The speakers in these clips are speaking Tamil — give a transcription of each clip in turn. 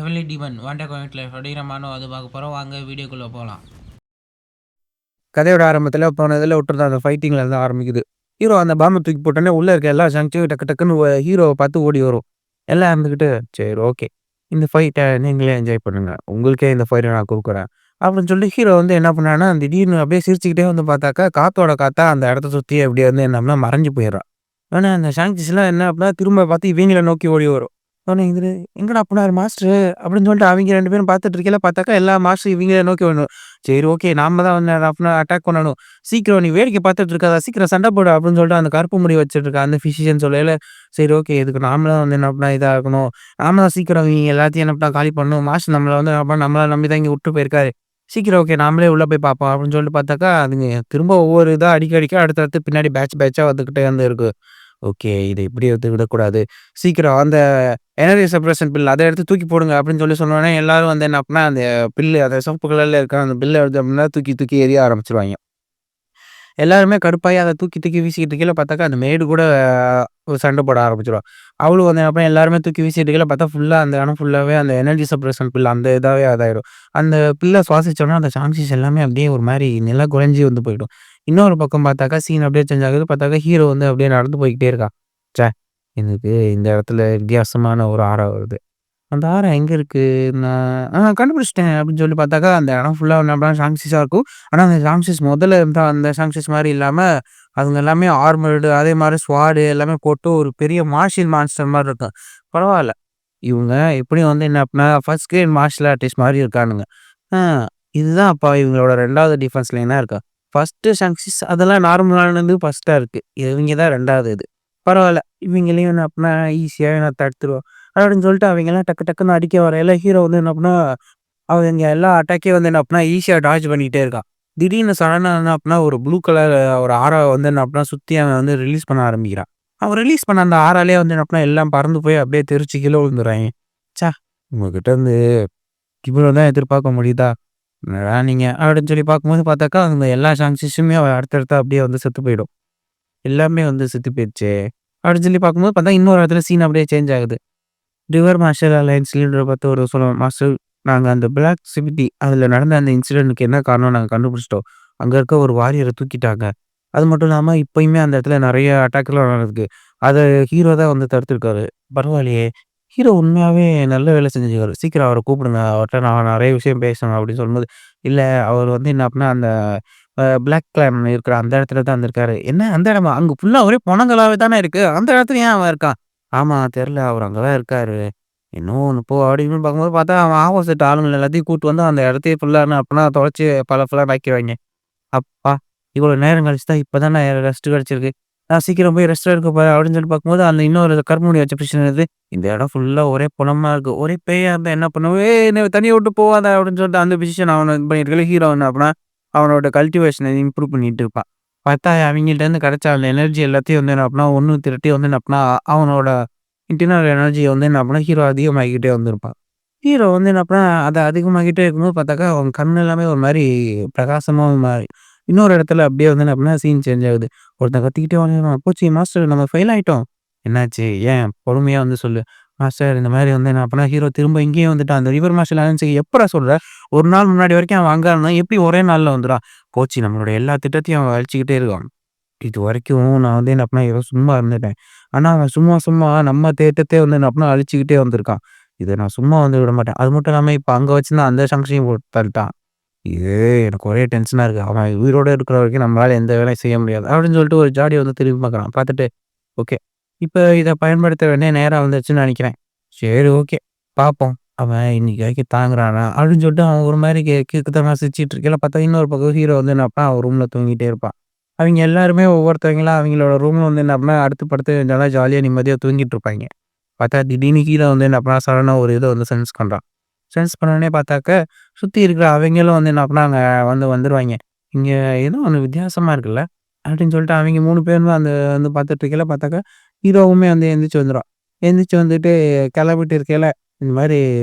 ஹெவன்லி டீமன் வாண்டா காமிக் லைஃப் அப்படிங்கிற மானோ அது பார்க்க போகிறோம். வாங்க வீடியோக்குள்ளே போகலாம். கதையோட ஆரம்பத்துல போன இதில விட்டுருந்த அந்த ஃபைட்டிங்ல இருந்து ஆரம்பிக்குது. ஹீரோ அந்த பாம்ப தூக்கி போட்டோனே உள்ள இருக்க எல்லா சங்க்ஸையும் டக்கு டக்குன்னு ஹீரோவ பார்த்து ஓடி வரும். எல்லாம் இருந்துகிட்டு, "சரி ஓகே. இந்த ஃபைட்ட நீங்களே என்ஜாய் பண்ணுங்க. உங்களுக்கே இந்த ஃபைட்ட நான் குடுக்குறேன்." அப்படின்னு சொல்லி ஹீரோ வந்து என்ன பண்ணான்னா, திடீர்னு அப்படியே சிரிச்சுக்கிட்டே வந்து பார்த்தாக்கா, காத்தோட காத்தா அந்த இடத்த சுத்தி அப்படியே வந்து என்னன்னா மறைஞ்சு போயிர்றான். ஆனா அந்த ஷாங்க்ஸிஸ்லாம் என்ன அப்படின்னா, திரும்ப பார்த்து இவங்கள நோக்கி ஓடி வரும். உடனே இவரு, "எங்கடா போனாரு மாஸ்டரு?" அப்படின்னு சொல்லிட்டு அவிங்க 2 பேரும் பார்த்துட்டு இருக்கையில பார்த்தாக்கா, எல்லா மாஸ்டரும் இவங்கள நோக்கி வரணும். சரி ஓகே. நாம தான் வந்து அப்படின்னா அட்டாக் பண்ணணும். "சீக்கிரம் நீ வேடிக்கை பார்த்துட்டு இருக்காத, சீக்கிரம் சண்டை போடு" அப்படின்னு சொல்லிட்டு அந்த கருப்பு முடி வச்சுட்டு இருக்க அந்த பிசிஷியன் சொல்லையில, சரி ஓகே. இதுக்கு நாம தான் வந்து என்ன அப்படின்னா இதாகணும். நாம தான் சீக்கிரம் இவங்க எல்லாத்தையும் என்ன பண்ணா காலி பண்ணணும். மாஸ்டர் நம்மள வந்து அப்ப நம்மள நம்பி தான் இங்க விட்டு போயிருக்காரு. சீக்கிரம் ஓகே. நாமளே உள்ள போய் பார்ப்போம் அப்படின்னு சொல்லிட்டு பார்த்தாக்கா, அதுங்க திரும்ப ஒவ்வொரு இதா அடிக்க அடிக்க அடுத்தடுத்து பின்னாடி பேட்ச் பேட்ச்சா வந்துகிட்டே வந்து இருக்கு. ஓகே. இத இப்படியே வந்து விடக்கூடாது. சீக்கிரம் அந்த எனர்ஜி சப்ரஷன் பில் அத எடுத்து தூக்கி போடுங்க அப்படின்னு சொல்லி சொன்னோனே, எல்லாரும் வந்து என்ன அப்படின்னா, அந்த பில்லு அந்த சிவப்பு கலர்ல இருக்க அந்த பில்ல எடுத்து அப்படின்னா தூக்கி தூக்கி எறிய ஆரம்பிச்சுருவாய்ங்க. எல்லாருமே கடுப்பாயி அத தூக்கி தூக்கி வீசிக்கிட்டு இருக்கையில பார்த்தாக்கா, அந்த மேடு கூட சண்ட போட ஆரம்பிச்சுருவா. அவளும் வந்து அப்புறம் எல்லாருமே தூக்கி வீசிட்டு இருக்கையில பார்த்தா, ஃபுல்லா அந்த இடம் ஃபுல்லாவே அந்த எனர்ஜி சப்ரஷன் பில் அந்த இதாவே அதாயிரும். அந்த பில்ல சுவாசிச்சோனே அந்த சான்ஸஸ் எல்லாமே அப்படியே ஒரு மாரி நில குழஞ்சு வந்து போயிடும். இன்னொரு பக்கம் பார்த்தாக்கா, சீன் அப்படியே சேஞ்ச் ஆகுது. பார்த்தாக்கா, ஹீரோ வந்து அப்படியே நடந்து போய்க்கிட்டே இருக்கான். ச்சே! எனக்கு இந்த இடத்துல வித்தியாசமான ஒரு ஆறா வருது. அந்த ஆரம் எங்க இருக்கு? நான் கண்டுபிடிச்சுட்டேன் அப்படின்னு சொல்லி பார்த்தாக்கா, அந்த இடம் ஃபுல்லா என்ன சாங்ஸிஸா இருக்கும். ஆனா, அந்த சாங்ஸிஸ் முதல்ல இருந்த அந்த சாங்ஸிஸ் மாரி இல்லாம, அதுங்க எல்லாமே ஆர்மர்டு அதே மாரி ஸ்வாடு எல்லாமே போட்டு ஒரு பெரிய மார்ஷியல் மான்ஸ்டர் மாரி இருக்கும். பரவால்ல. இவங்க எப்படியும் வந்து என்ன அப்படின்னா, ஃபர்ஸ்ட் கிரேட் மார்ஷியல் ஆர்டிஸ்ட் மாரி இருக்கானுங்க. ஆ இதுதான் அப்ப இவங்களோட 2வது டிஃபென்ஸ் லைனா இருக்கா. ஃபர்ஸ்ட்டு சாங்ஸிஸ் அதெல்லாம் நார்மலானது ஃபர்ஸ்ட்டா இருக்கு. இவங்க தான் 2வது இது. பரவால்ல. இவங்களையும் என்ன அப்படின்னா, ஈஸியா நான் தடுத்துருவேன். அப்படின்னு சொல்லிட்டு அவைங்கலாம் டக்கு டக்குன்னு அடிக்க வரையில, ஹீரோ வந்து என்ன பண்ணா, அவங்க எல்லா அட்டாக்கையும் வந்து என்ன பண்ணா, ஈஸியா டாட்ஜ் பண்ணிக்கிட்டே இருக்கான். திடீர்னு சடனா என்ன பண்ணா, ஒரு ப்ளூ கலர் ஒரு ஆரா வந்து என்ன பண்ணா, சுத்தி அவன் வந்து ரிலீஸ் பண்ண ஆரம்பிக்கிறான். அவன் ரிலீஸ் பண்ண அந்த ஆராலயே வந்து என்ன பண்ணா, எல்லாம் பறந்து போய் அப்படியே தெறிச்சு கீழ விழுந்துர்றாய்ங்க. ச்சே! உங்ககிட்ட இருந்து இவ்வளோ தான் எதிர்பார்க்க முடியுதா? என்னடா நீங்க? அப்படின்னு சொல்லி பார்க்கும்போது பார்த்தாக்கா, அந்த எல்லா சாங்ஸஸுமே அடுத்தடுத்து அப்படியே வந்து செத்து போயிடும். எல்லாமே வந்து செத்து போயிருச்சே! அப்படின்னு சொல்லி பார்க்கும்போது பார்த்தா, இன்னொரு இடத்துல சீன் அப்படியே சேஞ்ச் ஆகுது. ரிவர் மார்ஷல் அலையன்ஸ் லீடர பார்த்து ஒரு சொல்லுவான், "மாஸ்டர் நாங்க அந்த பிளாக் சிவிட்டி அதுல நடந்த அந்த இன்சிடென்ட்க்கு என்ன காரணம்னு நாங்க கண்டுபிடிச்சுட்டோம். அங்க இருக்க ஒரு வாரியர தூக்கிட்டாங்க. அது மட்டும் இல்லாம இப்பயுமே அந்த இடத்துல நெறைய அட்டாக்லாம் நடக்குது. அத ஹீரோ தான் வந்து தடுத்திருக்காரு. பரவாயில்லையே! ஹீரோ உண்மையாவே நல்ல வேலை செஞ்சிருக்காரு. சீக்கிரம் அவர கூப்பிடுங்க. அவர்ட்ட நான் நெறைய விஷயம் பேசணும்." அப்படின்னு சொல்லும்போது, "இல்ல அவர் வந்து என்ன அப்படின்னா அந்த பிளாக் கிளான் இருக்கிற அந்த இடத்துல தான் இருந்திருக்காரு." "என்ன அந்த இடமா? அங்க ஃபுல்லா ஒரே பொணங்களாவே தானே இருக்கு. அந்த இடத்துல ஏன் அவன் இருக்கான்?" "ஆமா தெர்ல. அவரு அங்க தான் இருக்காரு." "என்னமோ ஒண்ணு போ" அப்படி இப்படின்னு பார்க்கும்போது பார்த்தா, அவன் ஆப்போசிட் ஆளுங்கள எல்லாத்தையும் கூட்டு வந்து அந்த இடத்தையே ஃபுல்லா என்ன அப்பன்னா தொலைச்சு பலபலன்னு ஆக்கிருவாய்ங்க. அப்பா! இவ்வளோ நேரம் கழிச்சு தான் இப்ப தான் நான் ரெஸ்ட் கிடைச்சிருக்கு. நான் சீக்கிரம் போய் ரெஸ்ட் எடுக்க போறேன் அப்படின்னு சொல்லி பார்க்கும்போது, அந்த இன்னொரு கருப்பு வச்ச பிஷன் என்னது, இந்த இடம் ஃபுல்லா ஒரே பொணமா இருக்கு. ஒரே பேயா இருந்தா என்ன பண்ணும்? "ஏய் என்ன தனியா விட்டு போவாத" அப்படின்னு சொல்லிட்டு அந்த பிசிஷன் அவன இது பண்ணியிருக்கையில, ஹீரோ என்ன அப்பன்னா, அவனோட கல்டிவேஷன இம்ப்ரூவ் பண்ணிட்டு இருப்பான். பார்த்தா அவங்கள்ட்டருந்து கிடைச்ச அந்த எனர்ஜி எல்லாத்தையும் வந்து என்ன அப்பன்னா, ஒண்ணு திரட்டி வந்து என்ன அப்பன்னா, அவனோட இன்டர்னல் எனர்ஜிய வந்து என்ன அப்பன்னா, ஹீரோ அதிகமாக்கிட்டே வந்திருப்பான். ஹீரோ வந்து என்ன அப்பன்னா, அத அதிகமாக்கிட்டே இருக்கும்போது பார்த்தாக்கா, அவன் கண் எல்லாமே ஒரு மாரி பிரகாசமா மாறி இன்னொரு இடத்துல அப்படியே வந்து என்ன பண்ணா சீன் சேஞ்ச் ஆகுது. ஒருத்தன் கத்திக்கிட்டே வந்துருக்கான். "போச்சு மாஸ்டர் நம்ம ஃபெயில் ஆயிட்டோம்." "என்னாச்சு? ஏன்? பொறுமையா வந்து சொல்லு." "மாஸ்டர் இந்த மாரி வந்து என்ன பண்ணா ஹீரோ திரும்ப இங்கேயே வந்துட்டான். அந்த ரிவர் மார்ஷல் அலையன்ஸுக்கு எப்புட்றா சொல்ற? ஒரு நாள் முன்னாடி வரைக்கும் அவன் அங்க இருந்தான். எப்படி ஒரே நாள்ல வந்துட்டான்?" "போச்சு நம்மளோட எல்லா திட்டத்தையும் அவன் அழிச்சுக்கிட்டே இருக்கான். இதுவரைக்கும் நான் வந்து என்ன பண்ணேன், ஏதோ சும்மா இருந்துட்டேன். ஆனா அவன் சும்மா சும்மா நம்ம திட்டத்தையே வந்து என்ன பண்ணா அழிச்சுக்கிட்டே வந்திருக்கான். இத நான் சும்மா வந்து விடமாட்டேன். அது மட்டும் இல்லாம இப்ப அங்க வச்சிருந்த அந்த சங்ஷனையும் போட்டு தள்ளிட்டான். இது எனக்கு ஒரே டென்ஷனா இருக்கு. அவன் உயிரோட இருக்கிற வரைக்கும் நம்மளால எந்த வேலையும் செய்ய முடியாது." அப்படின்னு சொல்லிட்டு ஒரு ஜாடிய வந்து திரும்பி பார்க்குறான். பார்த்துட்டு, ஓகே. இப்ப இத பயன்படுத்த வேண்டிய நேரம் வந்துருச்சுன்னு நெனைக்கிறேன். சரி ஓகே. பார்ப்போம். அவன் இன்னைக்கு வரைக்கும் தாங்குறானா? அப்படின்னு சொல்லிட்டு அவன் ஒரு மாரி கிறுக்குத்தனமா சிரிச்சுட்டு இருக்கையில பார்த்தா, இன்னொரு பக்கம் ஹீரோ வந்து என்ன பண்ணான், அவன் ரூம்ல தூங்கிட்டே இருப்பான். அவிங்க எல்லாருமே ஒவ்வொருத்தவங்களா அவங்களோட ரூம்ல வந்து என்ன பண்ணா, அடுத்து படுத்து நல்லா ஜாலியா நிம்மதியா தூங்கிட்டு இருப்பாய்ங்க. பார்த்தா திடீர்னு ஹீரோ வந்து என்ன பண்ணான், சடனா ஒரு இத வந்து சென்ஸ் பண்றான். சென்ஸ் பண்ணோனே பார்த்தாக்க, சுத்தி இருக்கிற அவைங்களும் வந்து என்ன பண்ணாங்க, வந்துருவாய்ங்க. "இங்க ஏதோ ஒண்ணு வித்தியாசமா இருக்குல்ல?" அப்படின்னு சொல்லிட்டு அவைங்க 3 பேருமே அந்த வந்து பார்த்துட்டு இருக்கையில பார்த்தாக்கா, ஹீரோவுமே வந்து எந்திரிச்சு வந்துருவான். எந்திரிச்சு வந்துட்டு கிளம்பிட்டு இருக்கையில, இந்த மாரி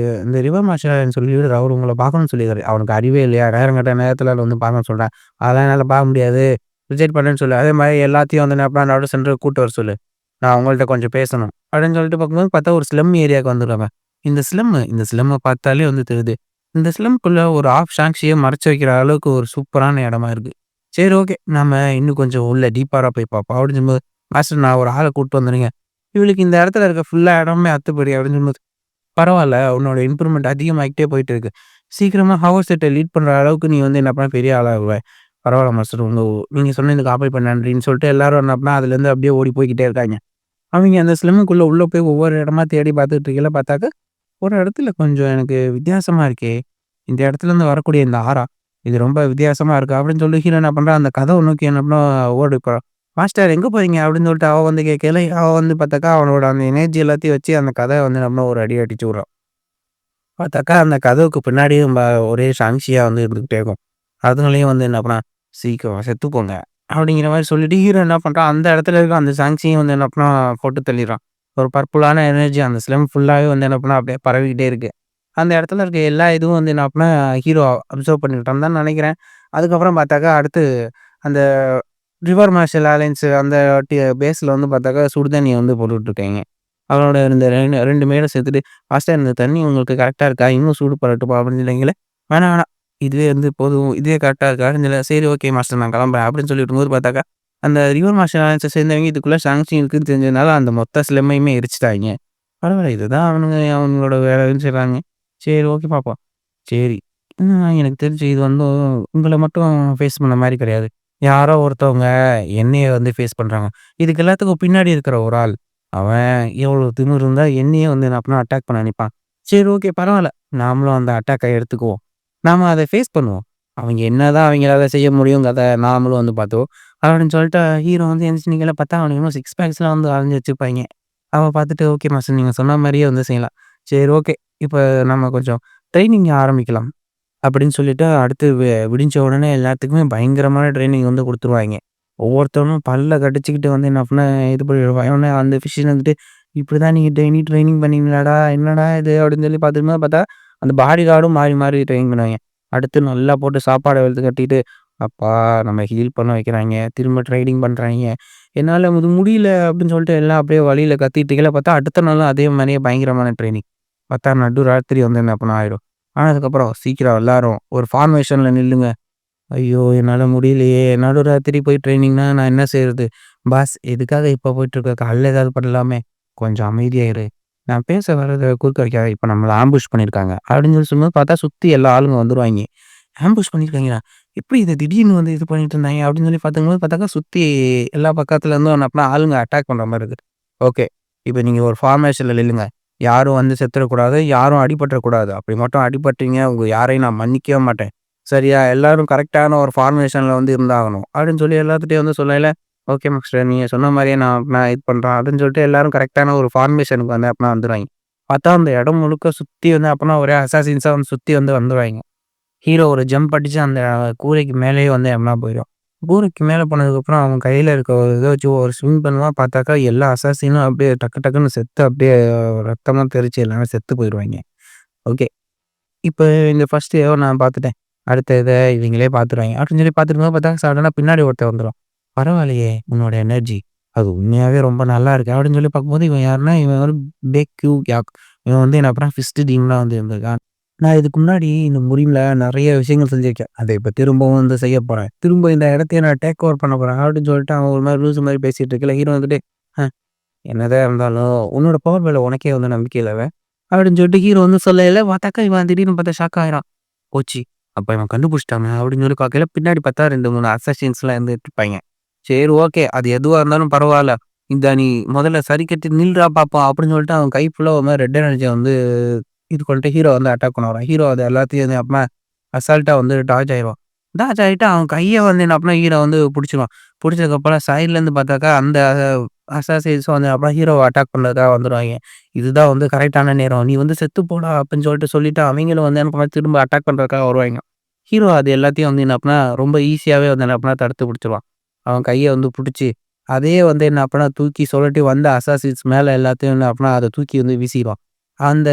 இந்த ரிவர் மார்ஷல்னு சொல்லி அவரு உங்கள பார்க்கணும்னு சொல்லியிருக்காரு. அவனுக்கு அறிவே இல்லையா? நேரம் கெட்ட நேரத்துல வந்து பார்க்க சொல்றேன். அதெல்லாம் என்னால பார்க்க முடியாது. ரிஜெக்ட் பண்ணேன்னு சொல்லு. அதே மாரி எல்லாத்தையும் வந்து என்ன பண்ண நடு சென்டருக்கு கூட்டு வர சொல்லு. நான் உங்கள்ட்ட கொஞ்சம் பேசணும். அப்படின்னு சொல்லிட்டு பார்க்கும்போது பார்த்தா ஒரு ஸ்லம் ஏரியாவுக்கு வந்துருக்காங்க. இந்த ஸ்லம்ம பார்த்தாலே வந்து தெரியுது. இந்த ஸ்லம்க்குள்ள ஒரு ஆஃப் சாங்க்ஸிய மறைச்சு வைக்கிற அளவுக்கு ஒரு சூப்பரான இடமா இருக்கு. சரி ஓகே. நாம இன்னும் கொஞ்சம் உள்ள டீப்பாரா போய் பார்ப்போம். அப்படின்னு சொல்லும்போது, மாஸ்டர் நான் ஒரு ஆள கூட்டு வந்துருங்க. இவளுக்கு இந்த இடத்துல இருக்க ஃபுல்லா இடமுமே அத்துப்படி அப்படின்னு சொல்லும்போது, பரவால்ல உன்னோட இம்ப்ரூவ்மெண்ட் அதிகமாகிட்டே போயிட்டு இருக்கு. சீக்கிரமா ஹவர் செட்ட லீட் பண்ற அளவுக்கு நீ வந்து என்ன பண்ண பெரிய ஆளாகுவ. பரவால்ல மாஸ்டர் நீங்க சொன்னதுக்கு ஆப்போசிட் நன்றின்னு சொல்லிட்டு எல்லாரும் என்ன பண்ணா அதுலேருந்து அப்படியே ஓடி போய்க்கிட்டே இருக்காய்ங்க. அவைங்க அந்த ஸ்லம்முக்குள்ள உள்ள போய் ஒவ்வொரு இடமா தேடி பார்த்துட்டு இருக்கையில பார்த்தாக்க, ஒரு இடத்துல கொஞ்சம் எனக்கு வித்தியாசமா இருக்கே! இந்த இடத்துலருந்து வரக்கூடிய இந்த ஆறா, இது ரொம்ப வித்தியாசமா இருக்கு அப்படின்னு சொல்லி ஹீரோ என்ன பண்றான், அந்த கதவ நோக்கி என்ன பண்ணா ஓடி போறான். "மாஸ்டர் எங்க போறீங்க?" அப்படின்னு சொல்லிட்டு அவ வந்து கேட்கையில, அவ வந்து பார்த்தாக்கா அவனோட அந்த எனர்ஜி எல்லாத்தையும் வச்சு அந்த கதவ வந்து நம்ம ஒரு அடி அடிச்சு விடுறான். பார்த்தாக்கா அந்த கதவுக்கு பின்னாடியும் ஒரே சாங்ஷியா வந்து இருந்துகிட்டே இருக்கும். அதனாலயும் வந்து என்ன பண்ணான், "சீக்கிரம் செத்து போங்க" அப்படிங்கிற மாரி சொல்லிட்டு ஹீரோ என்ன பண்றான், அந்த இடத்துல இருக்க அந்த சாங்ஷியும் வந்து என்ன பண்ணான், போட்டு தள்ளிடுறான். ஒரு பர்பிளான எனர்ஜி அந்த ஸ்லம் ஃபுல்லாவே வந்து என்ன பண்ணா, அப்படியே பரவிக்கிட்டே இருக்கு. அந்த இடத்துல இருக்க எல்லா இதுவும் வந்து என்ன பண்ணா, ஹீரோ அப்சர்வ் பண்ணிக்கிட்டான்னு தான் நெனைக்கிறேன். அதுக்கப்புறம் பார்த்தாக்கா, அடுத்து அந்த ரிவர் மார்ஷல் அலையன்ஸ் அந்த பேஸ்ல வந்து பார்த்தாக்கா, சுடு தண்ணிய வந்து போட்டுட்ருக்காய்ங்க. அவனோட இந்த 2 மேல சேர்த்துட்டு, "மாஸ்டர் இந்த தண்ணி உங்களுக்கு கரெக்ட்டா இருக்கா? இன்னும் சூடு பண்ணட்டுமா?" அப்படின்னு சொல்லைங்கள, "வேணாம், வேணாம். இதுவே வந்து போதும். இதுவே கரெக்ட்டா இருக்கா?" அப்படின்னு சொல்ல, "சரி ஓகே மாஸ்டர் நான் கிளம்புறேன்." அப்படின்னு சொல்லிட்டுருக்கும்போது பார்த்தாக்கா, அந்த ரிவர் மார்ஷல் அலையன்ஸ சேர்ந்தவங்க இதுக்குள்ள சாங்ஷன் இருக்குன்னு தெரிஞ்சதுனால, அந்த மொத்த ஸ்லம்மையுமே எரிச்சுட்டாய்ங்க. பரவால்ல. இதுதான் அவங்களோட வேலைன்னு செய்றாங்க. சரி ஓகே பார்ப்போம். சரி. எனக்கு தெரிஞ்சு இது வந்து உங்கள மட்டும் ஃபேஸ் பண்ண மாரி கிடையாது. யாரோ ஒருத்தவங்க என்னைய வந்து ஃபேஸ் பண்றாங்க. இதுக்கு எல்லாத்துக்கும் பின்னாடி இருக்கிற ஒரு ஆள். அவன் எவ்வளோ திமிரு இருந்தா என்னையே வந்து என்ன பண்ண அட்டாக் பண்ண நினைப்பான். சரி ஓகே பரவால்ல. நாமளும் அந்த அட்டாக்க எடுத்துக்குவோம். நாம அத ஃபேஸ் பண்ணுவோம். அவங்க என்னதான் அவங்களால செய்ய முடியுங்கிறத நாமளும் வந்து பார்த்துக்குவோம். அப்படின்னு சொல்லிட்டு ஹீரோ வந்து எந்திரிச்சு நிக்கையில பார்த்தா அவனுக்கு இன்னும் சிக்ஸ் பேக்ஸ்லாம் வந்து வரைஞ்சு வச்சிருப்பாய்ங்க. அவ பார்த்துட்டு, "ஓகே மாஸ்டர் நீங்க சொன்ன மாரியே வந்து செய்யலாம்." சரி ஓகே. இப்ப நம்ம கொஞ்சம் ட்ரெய்னிங் ஆரம்பிக்கலாம். அப்படின்னு சொல்லிட்டு அடுத்து விடிஞ்ச உடனே எல்லாத்துக்குமே பயங்கரமான ட்ரெய்னிங் வந்து குடுத்துருவாய்ங்க. ஒவ்வொருத்தவனும் பல்ல கடிச்சுக்கிட்டு வந்து என்ன பண்ண இது பண்ணிருவான். உடனே அந்த ஃபிஷ் வந்துட்டு, "இப்படிதான் நீங்க டெய்லி ட்ரெய்னிங் பண்ணுவீங்களாடா? என்னடா இது?" அப்படின்னு சொல்லி பார்த்துக்கும்போது பார்த்தா, அந்த பாடி கார்டும் மாறி மாறி ட்ரெயின் பண்ணுவாய்ங்க. அடுத்து நல்லா போட்டு சாப்பாட வெளுத்து கட்டிட்டு, அப்பா நம்ம ஹீல் பண்ண வைக்கிறாய்ங்க. திரும்ப ட்ரெய்னிங் பண்றாய்ங்க. என்னால இது முடியல அப்படின்னு சொல்லிட்டு எல்லாம் அப்படியே வலியில கத்திட்டு இருக்கையில பார்த்தா, அடுத்த நாளும் அதே மாரியே பயங்கரமான ட்ரெய்னிங். பார்த்தா நடுராத்திரி வந்து என்ன பண்ண ஆயிரும். ஆனதுக்கப்புறம் "சீக்கிரம் எல்லாரும் ஒரு ஃபார்மேஷன்ல நில்லுங்க." ஐயோ! என்னால முடியலையே! நடுராத்திரி போய் ட்ரெய்னிங்னா நான் என்ன செய்றது? பாஸ் எதுக்காக இப்ப போயிட்டுருக்க? காலைல ஏதாவது பண்ணலாமே! கொஞ்சம் அமைதியா இரு. நான் பேச வர்றத குறுக்க வைக்காத. இப்ப நம்மள ஆம்புஷ் பண்ணியிருக்காங்க. அப்படின்னு சொல்லி சொல்லும்போது பார்த்தா சுத்தி எல்லா ஆளுங்க வந்துருவாய்ங்க. ஆம்புஷ் பண்ணியிருக்காய்ங்களா? எப்படி இது திடீர்னு வந்து இது பண்ணிட்டு இருந்தாய்ங்க? அப்படின்னு சொல்லி பார்க்கும்போது பார்த்தாக்கா சுத்தி எல்லா பக்கத்துல இருந்தும் என்ன பண்ணா ஆளுங்க அட்டாக் பண்ற மாரி இருக்கு. ஓகே. இப்ப நீங்க ஒரு ஃபார்மேஷன்ல நில்லுங்க. யாரும் வந்து செத்துறக்கூடாது. யாரும் அடிபட்டுறக்கூடாது. அப்படி மட்டும் அடிபட்டீங்க, உங்க யாரையும் நான் மன்னிக்கவே மாட்டேன். சரியா? எல்லாரும் கரெக்ட்டான ஒரு ஃபார்மேஷன்ல வந்து இருந்தாகணும். அப்படின்னு சொல்லி எல்லாத்துட்டயும் வந்து சொல்லையில, ஓகே மாஸ்டர் நீங்க சொன்ன மாரியே நான் நான் இது பண்றேன். அப்படின்னு சொல்லிட்டு எல்லாரும் கரெக்ட்டான ஒரு ஃபார்மேஷனுக்கு வந்து அப்பனா வந்துருவாய்ங்க. பார்த்தா அந்த இடம் முழுக்க சுத்தி வந்து அப்பனா ஒரே அசாசின்ஸா வந்து சுத்தி வந்து வந்துருவாய்ங்க. ஹீரோ ஒரு ஜம்ப் அடிச்சு அந்த கூரைக்கு மேலேயே வந்து எம்னா போயிடும். கூரைக்கு மேல போனதுக்கப்புறம் அவன் கையில இருக்க ஒரு இத வச்சு ஒரு ஸ்விங் பண்ணுவான். பார்த்தாக்கா எல்லா அசாசினும் அப்படியே டக்கு டக்குன்னு செத்து அப்படியே ரத்தம்லாம் தெறிச்சு எல்லாமே செத்து போயிருவாய்ங்க. ஓகே. இப்ப இந்த ஃபர்ஸ்ட் ஏவோ நான் பார்த்துட்டேன். அடுத்த இத இவங்களே பார்த்துருவாய்ங்க. அப்படின்னு சொல்லி பார்த்துருக்கும்போது பார்த்தா சடனா பின்னாடி ஒருத்தன் வந்துருவான். பரவாயில்லையே! உன்னோட எனர்ஜி. அது உண்மையாவே ரொம்ப நல்லா இருக்கு. அப்படின்னு சொல்லி பார்க்கும்போது இவன் யாருன்னா, இவன் வந்து பெக்யூ யாக். இவன் வந்து என்ன பண்ணான் ஃபிஸ்ட் டீம்லாம் வந்து இருந்திருக்கான். நான் இதுக்கு முன்னாடி இந்த முடிவுல நெறைய விஷயங்கள் செஞ்சிருக்கேன். அத இப்ப திரும்பவும் வந்து செய்ய போறேன். திரும்ப இந்த இடத்தையே நான் டேக் ஓவர் பண்ண போறேன். அப்படின்னு சொல்லிட்டு அவன் ஒரு மாரி லூசு மாரி பேசிட்டு இருக்கையில ஹீரோ வந்துட்டு, "அ என்னதான் இருந்தாலும் உன்னோட பவர் மேல உனக்கே வந்து நம்பிக்கை இல்ல" அப்படின்னு சொல்லிட்டு ஹீரோ வந்து சொல்லயில பார்த்தாக்கா, இவன் திடீர்னு பார்த்தா ஷாக் ஆயிறான். போச்சு. அப்ப இவன் கண்டுபிடிச்சுட்டாங்க அப்படின்னு சொல்லி பார்க்கையில, பின்னாடி பார்த்தா 2, 3 அசாசின்ஸ்லாம் இருந்துட்டு இருப்பாய்ங்க. சரி ஓகே. அது எதுவா இருந்தாலும் பரவால்ல. இந்த நீ முதல்ல சரி கட்டி நில்றா பாப்போம் அப்படின்னு சொல்லிட்டு அவன் கை ஃபுல்லா ஒரு மாரி ரெட் எனர்ஜிய வந்து இது பண்ணிட்டு ஹீரோ வந்து அட்டாக் பண்ண வரான். ஹீரோ அது எல்லாத்தையும் வந்து அப்பமா அசால்ட்டா வந்து டாட்ஜ் ஆயிருவான். டாட்ஜ் ஆயிட்டு அவன் கைய வந்து என்ன பண்ணா ஹீரோ வந்து புடிச்சுருவான். புடிச்சதுக்கப்புறம் சைட்லேருந்து பார்த்தாக்கா அந்த அசாசின்ஸும் வந்து அப்புறம் ஹீரோவ அட்டாக் பண்ணதுக்காக வந்துருவாய்ங்க. இதுதான் வந்து கரெக்ட்டான நேரம். நீ வந்து செத்து போடா! அப்படின்னு சொல்லிட்டு அவங்களும் வந்து என்ன பண்ண திரும்ப அட்டாக் பண்றதுக்காக வருவாய்ங்க. ஹீரோ அது எல்லாத்தையும் வந்து என்ன பண்ணா, ரொம்ப ஈஸியாவே வந்து என்ன பண்ணா தடுத்து புடிச்சுருவான். அவன் கைய வந்து புடிச்சு, அதையே வந்து என்ன பண்ணா தூக்கி சுழட்டி வந்த அசாசின்ஸ் மேல எல்லாத்தையும் என்ன பண்ணா, அத தூக்கி வந்து வீசிருவான். அந்த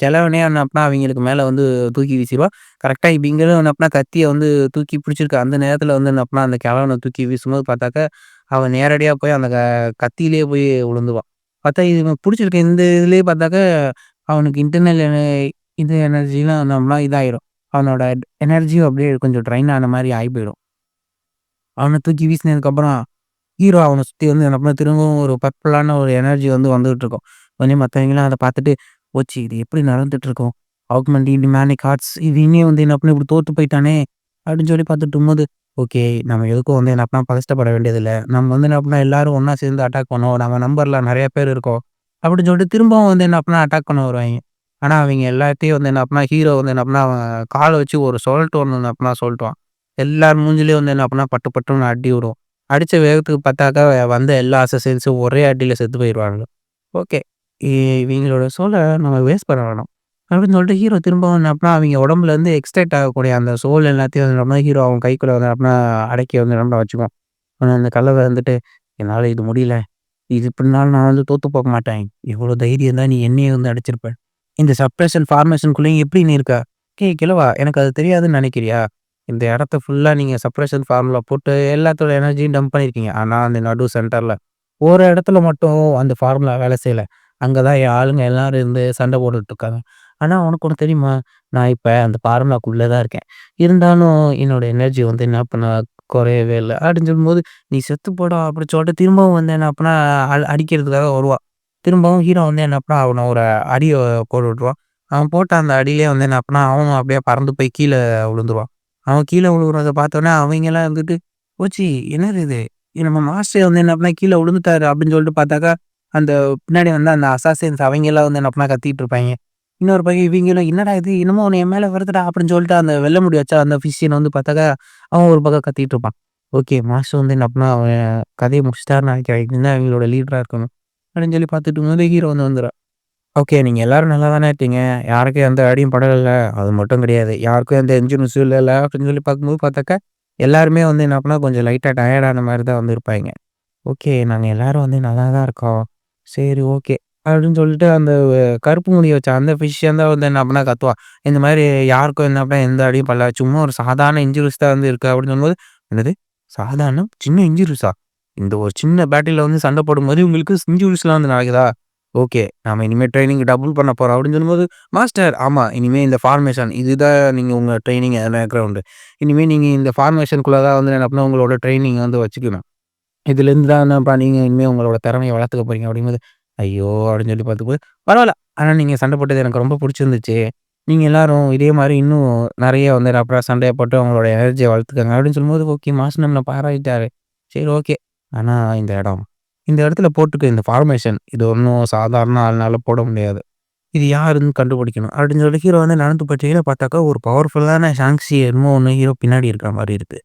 கிழவனே என்ன பண்ணா, அவிங்களுக்கு மேல வந்து தூக்கி வீசிருவான். கரெக்ட்டா இப்ப இங்கேருந்து என்ன பண்ணா, கத்திய வந்து தூக்கி பிடிச்சிருக்க அந்த நேரத்துல வந்து என்ன பண்ணா, அந்த கிழவன தூக்கி வீசும்போது பார்த்தாக்கா, அவன் நேரடியா போய் அந்த கத்தியிலேயே போய் விழுந்துருவான். பார்த்தா இவன் புடிச்சிருக்க இந்த இதுலயே பார்த்தாக்கா, அவனுக்கு இன்டர்னல் இது எனர்ஜிலாம் நம்மலாம் இதாயிரும். அவனோட எனர்ஜியும் அப்படியே கொஞ்சம் ட்ரைன் ஆன மாரி ஆயி போயிடும். அவன தூக்கி வீசினதுக்கப்புறம், ஹீரோ அவன சுத்தி வந்து என்ன பண்ண திரும்பவும் ஒரு பர்பிளான ஒரு எனர்ஜி வந்து வந்துகிட்டு இருக்கும். உடனே மத்தவங்கலாம் அத பார்த்துட்டு, "போச்சு இது எப்படி நடந்துட்டு இருக்கும்? ஆக்மென்ட் நிமானிக் ஹார்ட்ஸ் இது இனியும் வந்து என்ன பண்ண இப்படி தோத்து போயிட்டானே!" அப்படின்னு சொல்லி பார்த்துட்டு இருக்கும்போது, ஓகே நம்ம எதுக்கும் வந்து என்ன பண்ண பதஷ்டப்பட வேண்டியதில்ல. நம்ம வந்து என்ன பண்ணா எல்லாரும் ஒண்ணா சேர்ந்து அட்டாக் பண்ணுவோம். நம்ம நம்பர்ல நெறைய பேர் இருக்கோம். அப்படின்னு சொல்லிட்டு திரும்பவும் வந்து என்ன பண்ணா அட்டாக் பண்ண வருவாய்ங்க. ஆனா அவைங்க எல்லாத்தையும் வந்து என்ன பண்ணா ஹீரோ வந்து என்ன பண்ணா அவன் கால வச்சு ஒரு சொலட்டு ஒண்ணு என்ன பண்ணா சொல்ட்டான். எல்லார் மூஞ்சிலயும் வந்து என்ன பண்ணா பட்டு பட்டுன்னு அடி விடும். அடிச்ச வேகத்துக்கு பார்த்தாக்கா வந்த எல்லா அசசைன்ஸும் ஒரே அடியில செத்து போயிருவானுங்க. ஓகே. இ இவிங்களோட சோல நம்ம வேஸ்ட் பண்ண வேணாம். அப்படின்னு சொல்லிட்டு ஹீரோ திரும்பவும் என்ன பண்ணா அவிங்க உடம்புல இருந்து எக்ஸ்ட்ராக்ட் ஆகக்கூடிய அந்த சோல் எல்லாத்தையும் வந்து நம்ம ஹீரோ அவன் கைக்குள்ள வந்து அப்படின்னா அடக்கி வந்து நம்ம வச்சுக்குவான். அந்த கல்லற வந்துட்டு, "என்னால இது முடியல. இது இப்படினாலும் நான் வந்து தோத்து போக மாட்டேன். இவ்வளோ தைரியம் தான் நீ என்னையே வந்து அடிச்சிருப்ப. இந்த சப்ரஷன் ஃபார்மேஷனுக்குள்ளேயும் எப்படி நீ இருக்க? கிழவா எனக்கு அது தெரியாதுன்னு நினைக்கிறியா? இந்த இடத்த ஃபுல்லா நீங்க சப்ரஷன் ஃபார்முலா போட்டு எல்லாத்தோட எனர்ஜியும் டம்ப் பண்ணியிருக்கீங்க. ஆனா அந்த நடு சென்டர்ல ஒரு இடத்துல மட்டும் அந்த ஃபார்முலா வேலை செய்யல. அங்க தான் என் ஆளுங்க எல்லாரும் இருந்து சண்டை போட்டுட்டு இருக்காங்க. ஆனா உனக்கு ஒண்ணு தெரியுமா? நான் இப்ப அந்த ஃபார்முலாக்குள்ள தான் இருக்கேன். இருந்தாலும் என்னோட எனர்ஜி வந்து என்ன பண்ண குறையவே இல்ல. அப்படின்னு சொல்லும்போது, "நீ செத்து போடா" அப்படி சொல்லிட்டு திரும்பவும் வந்து என்ன அப்பன்னா அடிக்கிறதுக்காக வருவான். திரும்பவும் ஹீரோ வந்து என்ன பண்ணா அவன ஒரு அடிய போட்டு விட்டுருவான். அவன் போட்ட அந்த அடியிலேயே வந்து என்ன பண்ணா அவனும் அப்படியே பறந்து போய் கீழ விழுந்துருவான். அவன் கீழ விழுகுறத பார்த்தோனே அவைங்கலாம் இருந்துட்டு, "போச்சு என்னது இது? நம்ம மாஸ்டர் வந்து என்ன பண்ணா கீழ விழுந்துட்டாரு" அப்படின்னு சொல்லிட்டு பார்த்தாக்கா, அந்த பின்னாடி வந்து அந்த அசாசின்ஸ் அவைங்கலாம் வந்து என்ன பண்ணா கத்திட்டு இருப்பாய்ங்க. இன்னொரு பக்கம் இவைங்களும், "என்னடா இது என்னமோ ஒண்ணு என் மேல வருதுடா" அப்படின்னு சொல்லிட்டு அந்த வெள்ள முடி வச்ச அந்த ஃபிஷியன வந்து பார்த்தாக்கா, அவன் ஒரு பக்கம் கத்திட்டு இருப்பான். ஓகே மாஸ்டர் வந்து என்ன பண்ணா அவன் கதைய முடிச்சுட்டாருன்னு நினைக்கிறேன். இதுதான் இவங்களோட லீடரா இருக்கணும். அப்படின்னு சொல்லி பார்த்துட்டு இருக்கும்போது ஹீரோ வந்து வந்துர்றான். ஓகே. நீங்க எல்லாரும் நல்லா தானே இருக்கீங்க. யாருக்கும் எந்த அடியும் படலல்ல. அது மட்டும் கிடையாது. யாருக்கும் எந்த என்ஜின் இஷ்யூ இல்லல்ல அப்படின்னு சொல்லி பார்க்கும்போது பார்த்தாக்கா, எல்லாருமே வந்து என்ன பண்ணா கொஞ்சம் லைட்டா டயர்ட் ஆன மாரி தான் வந்து இருப்பாய்ங்க. ஓகே. நாங்க எல்லாரும் வந்து நல்லா தான் இருக்கோம். சரி ஓகே. அப்படின்னு சொல்லிட்டு அந்த கருப்பு முடி வச்ச அந்த ஃபிஷியன் தான் வந்து என்ன பண்ணா கத்துவான். இந்த மாரி யாருக்கும் என்ன பண்ணா எந்த அடியும் படல. சும்மா ஒரு சாதாரண இன்ஜுரீஸ் தான் வந்து இருக்கு அப்படின்னு சொல்லும்போது, என்னது? சாதாரணம்? சின்ன இன்ஜுரீஸா? இந்த ஒரு சின்ன பேட்டில்ல வந்து சண்டை போடும்போது உங்களுக்கு இன்ஜுரீஸ்லாம் வந்து நடக்குதா? ஓகே. நாம இனிமே ட்ரெய்னிங் டபுள் பண்ண போறோம் அப்படின்னு சொல்லும்போது, மாஸ்டர் ஆமா. இனிமே இந்த ஃபார்மேஷன் இதுதான் நீங்க உங்க ட்ரெய்னிங் பேக்கிரவுண்டு. இனிமே நீங்க இந்த ஃபார்மேஷனுக்குள்ள தான் வந்து என்ன பண்ணணும் உங்களோட ட்ரெய்னிங் வந்து வச்சுக்கணும். இதுலேருந்து தான் என்னப்பா நீங்க இனிமே உங்களோட திறமைய வளர்த்துக்க போறீங்க அப்படிங்கும்போது, ஐயோ! அப்படின்னு சொல்லி பார்த்தும்போது, பரவால்ல. ஆனா நீங்க சண்டை போட்டது எனக்கு ரொம்ப புடிச்சிருந்துச்சு. நீங்க எல்லாரும் இதே மாரி இன்னும் நெறைய வந்து ரஃபா சண்டைய போட்டு உங்களோட எனர்ஜிய வளர்த்துக்கங்க அப்படின்னு சொல்லும்போது, ஓகே மாஸ்டர் நம்மள பாராட்டிட்டாரு. சரி ஓகே. ஆனா இந்த இடம், இந்த இடத்துல போட்டுருக்க இந்த ஃபார்மேஷன் இது ஒண்ணும் சாதாரண ஆள்னால போட முடியாது. இது யாருன்னு கண்டுபிடிக்கணும். அப்படின்னு சொல்லி ஹீரோ வந்து நடந்து போய்ட்டு கீழ பார்த்தாக்கா ஒரு பவர்ஃபுல்லான ஷாங்ஸி என்னமோ ஒண்ணு ஹீரோ பின்னாடி இருக்கிற மாரி இருக்கு.